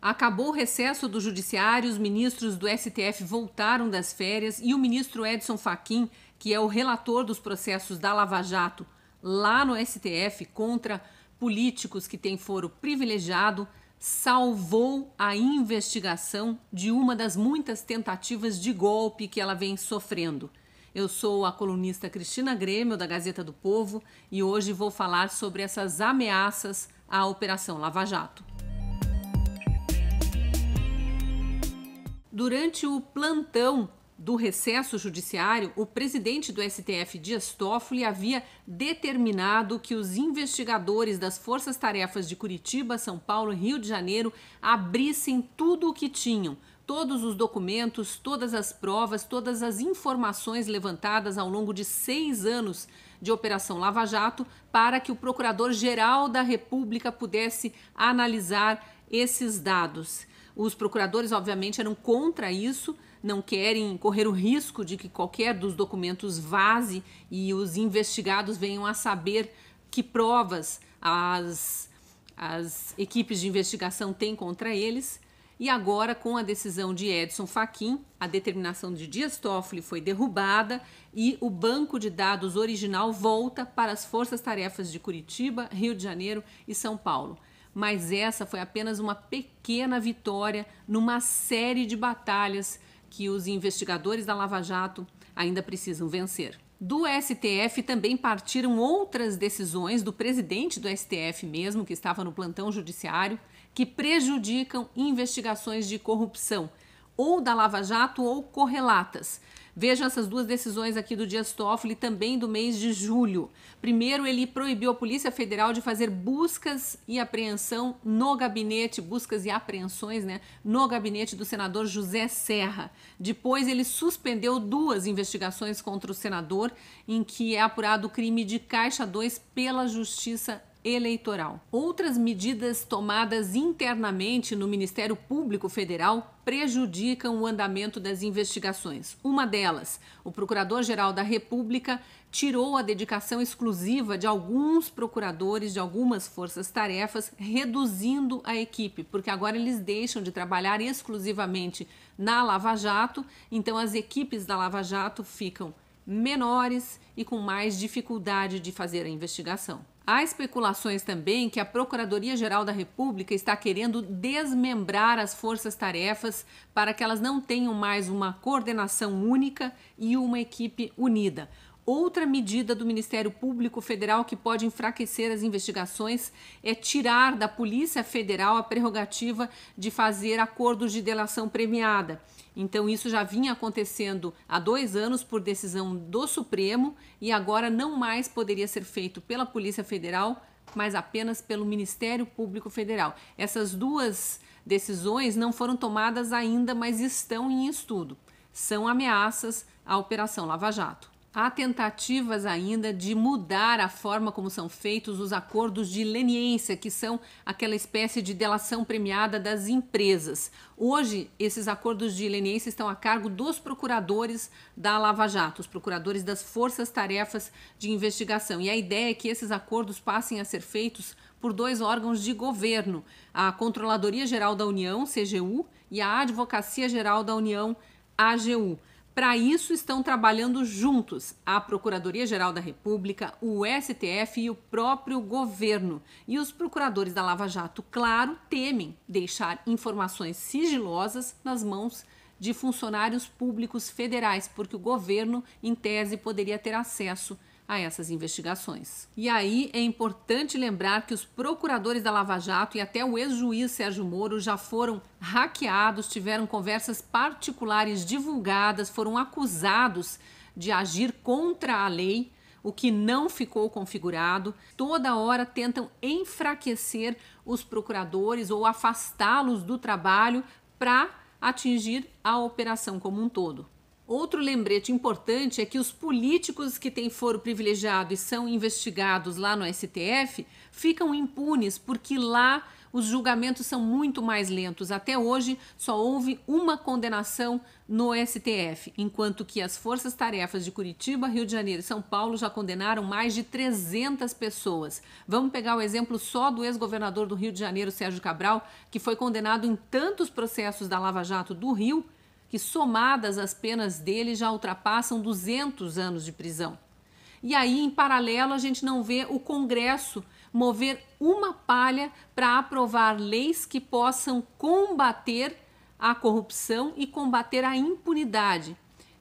Acabou o recesso do Judiciário, os ministros do STF voltaram das férias e o ministro Edson Fachin, que é o relator dos processos da Lava Jato lá no STF contra políticos que têm foro privilegiado, salvou a investigação de uma das muitas tentativas de golpe que ela vem sofrendo. Eu sou a colunista Cristina Grêmio, da Gazeta do Povo, e hoje vou falar sobre essas ameaças à Operação Lava Jato. Durante o plantão do recesso judiciário, o presidente do STF, Dias Toffoli, havia determinado que os investigadores das forças-tarefas de Curitiba, São Paulo e Rio de Janeiro abrissem tudo o que tinham, todos os documentos, todas as provas, todas as informações levantadas ao longo de 6 anos de Operação Lava Jato, para que o Procurador-Geral da República pudesse analisar esses dados. Os procuradores, obviamente, eram contra isso, não querem correr o risco de que qualquer dos documentos vaze e os investigados venham a saber que provas as equipes de investigação têm contra eles. E agora, com a decisão de Edson Fachin, a determinação de Dias Toffoli foi derrubada e o banco de dados original volta para as forças-tarefas de Curitiba, Rio de Janeiro e São Paulo. Mas essa foi apenas uma pequena vitória numa série de batalhas que os investigadores da Lava Jato ainda precisam vencer. Do STF também partiram outras decisões do presidente do STF mesmo, que estava no plantão judiciário, que prejudicam investigações de corrupção, ou da Lava Jato ou correlatas. Vejam essas duas decisões aqui do Dias Toffoli, também do mês de julho. Primeiro, ele proibiu a Polícia Federal de fazer buscas e apreensão no gabinete, buscas e apreensões, no gabinete do senador José Serra. Depois, ele suspendeu 2 investigações contra o senador, em que é apurado o crime de Caixa 2 pela Justiça Eleitoral. Outras medidas tomadas internamente no Ministério Público Federal prejudicam o andamento das investigações. Uma delas, o Procurador-Geral da República tirou a dedicação exclusiva de alguns procuradores de algumas forças-tarefas, reduzindo a equipe, porque agora eles deixam de trabalhar exclusivamente na Lava Jato, então as equipes da Lava Jato ficam menores e com mais dificuldade de fazer a investigação. Há especulações também que a Procuradoria-Geral da República está querendo desmembrar as forças-tarefas para que elas não tenham mais uma coordenação única e uma equipe unida. Outra medida do Ministério Público Federal que pode enfraquecer as investigações é tirar da Polícia Federal a prerrogativa de fazer acordos de delação premiada. Então, isso já vinha acontecendo há 2 anos por decisão do Supremo e agora não mais poderia ser feito pela Polícia Federal, mas apenas pelo Ministério Público Federal. Essas 2 decisões não foram tomadas ainda, mas estão em estudo. São ameaças à Operação Lava Jato. Há tentativas ainda de mudar a forma como são feitos os acordos de leniência, que são aquela espécie de delação premiada das empresas. Hoje, esses acordos de leniência estão a cargo dos procuradores da Lava Jato, os procuradores das forças-tarefas de investigação. E a ideia é que esses acordos passem a ser feitos por 2 órgãos de governo, a Controladoria Geral da União, CGU, e a Advocacia Geral da União, AGU. Para isso estão trabalhando juntos a Procuradoria-Geral da República, o STF e o próprio governo. E os procuradores da Lava Jato, claro, temem deixar informações sigilosas nas mãos de funcionários públicos federais, porque o governo, em tese, poderia ter acesso a essas investigações. E aí é importante lembrar que os procuradores da Lava Jato e até o ex-juiz Sérgio Moro já foram hackeados, tiveram conversas particulares divulgadas, foram acusados de agir contra a lei, o que não ficou configurado. Toda hora tentam enfraquecer os procuradores ou afastá-los do trabalho para atingir a operação como um todo. Outro lembrete importante é que os políticos que têm foro privilegiado e são investigados lá no STF ficam impunes, porque lá os julgamentos são muito mais lentos. Até hoje, só houve uma condenação no STF, enquanto que as forças-tarefas de Curitiba, Rio de Janeiro e São Paulo já condenaram mais de 300 pessoas. Vamos pegar o exemplo só do ex-governador do Rio de Janeiro, Sérgio Cabral, que foi condenado em tantos processos da Lava Jato do Rio, que somadas as penas dele já ultrapassam 200 anos de prisão. E aí, em paralelo, a gente não vê o Congresso mover uma palha para aprovar leis que possam combater a corrupção e combater a impunidade.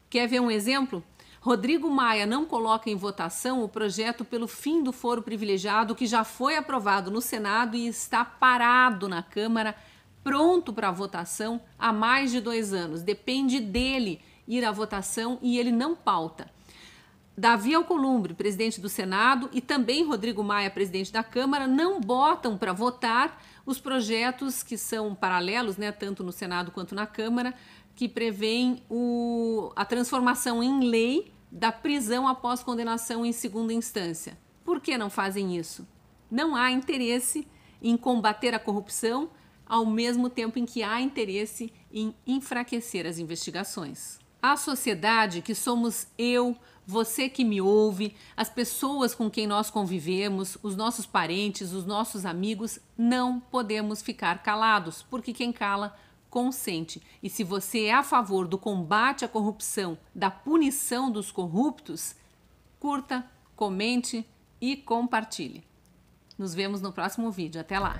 Quer ver um exemplo? Rodrigo Maia não coloca em votação o projeto pelo fim do foro privilegiado, que já foi aprovado no Senado e está parado na Câmara, pronto para votação há mais de 2 anos. Depende dele ir à votação e ele não pauta. Davi Alcolumbre, presidente do Senado, e também Rodrigo Maia, presidente da Câmara, não botam para votar os projetos que são paralelos, né, tanto no Senado quanto na Câmara, que prevêem a transformação em lei da prisão após condenação em segunda instância. Por que não fazem isso? Não há interesse em combater a corrupção, ao mesmo tempo em que há interesse em enfraquecer as investigações. A sociedade, que somos eu, você que me ouve, as pessoas com quem nós convivemos, os nossos parentes, os nossos amigos, não podemos ficar calados, porque quem cala consente. E se você é a favor do combate à corrupção, da punição dos corruptos, curta, comente e compartilhe. Nos vemos no próximo vídeo. Até lá!